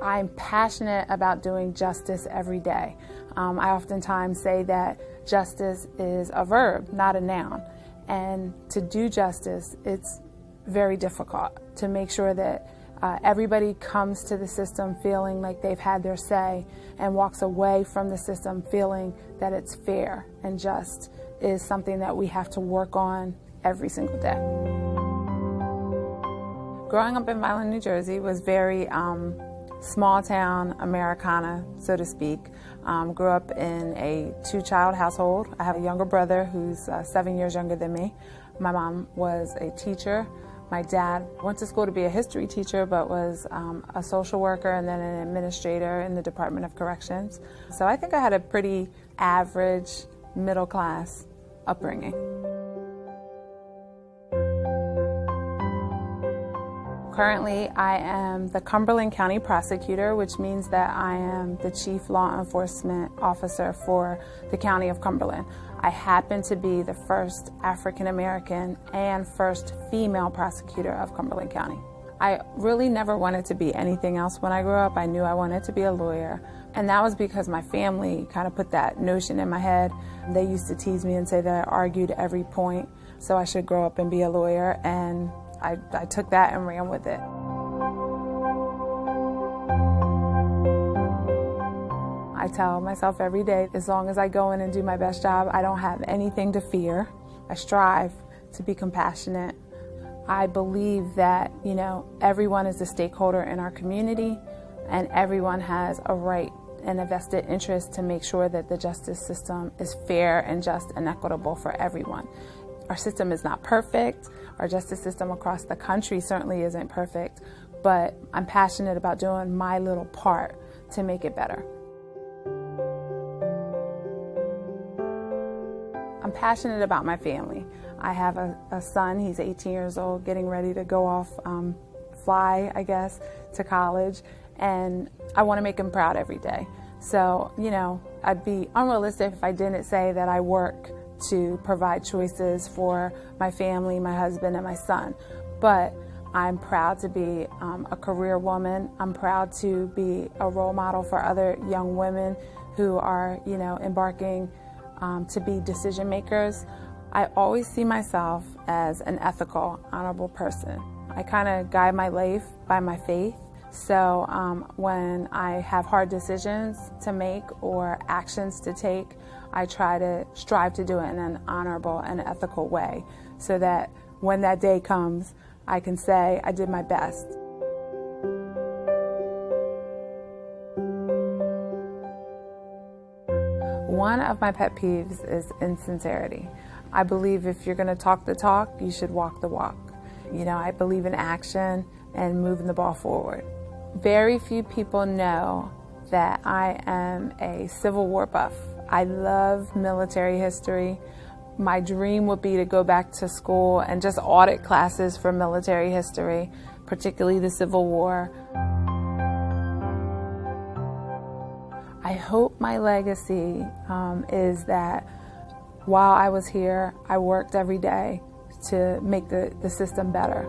I'm passionate about doing justice every day. I oftentimes say that justice is a verb, not a noun. And to do justice, it's very difficult to make sure that everybody comes to the system feeling like they've had their say and walks away from the system feeling that it's fair and just is something that we have to work on every single day. Growing up in Vineland, New Jersey was very small town Americana, so to speak. Grew up in a two-child household. I have a younger brother who's 7 years younger than me. My mom was a teacher. My dad went to school to be a history teacher, but was a social worker and then an administrator in the Department of Corrections. So I think I had a pretty average, middle-class upbringing. Currently, I am the Cumberland County Prosecutor, which means that I am the Chief Law Enforcement Officer for the County of Cumberland. I happen to be the first African American and first female prosecutor of Cumberland County. I really never wanted to be anything else when I grew up. I knew I wanted to be a lawyer, and that was because my family kind of put that notion in my head. They used to tease me and say that I argued every point, so I should grow up and be a lawyer, and I took that and ran with it. I tell myself every day, as long as I go in and do my best job, I don't have anything to fear. I strive to be compassionate. I believe that, everyone is a stakeholder in our community, and everyone has a right and a vested interest to make sure that the justice system is fair and just and equitable for everyone. Our system is not perfect. Our justice system across the country certainly isn't perfect, but I'm passionate about doing my little part to make it better. I'm passionate about my family. I have a son, he's 18 years old, getting ready to go off, fly, I guess, to college, and I want to make him proud every day. So, I'd be unrealistic if I didn't say that I work to provide choices for my family, my husband, and my son. But I'm proud to be a career woman. I'm proud to be a role model for other young women who are, embarking to be decision makers. I always see myself as an ethical, honorable person. I kind of guide my life by my faith. So when I have hard decisions to make or actions to take, I try to strive to do it in an honorable and ethical way so that when that day comes, I can say I did my best. One of my pet peeves is insincerity. I believe if you're going to talk the talk, you should walk the walk. I believe in action and moving the ball forward. Very few people know that I am a Civil War buff. I love military history. My dream would be to go back to school and just audit classes for military history, particularly the Civil War. I hope my legacy is that while I was here, I worked every day to make the system better.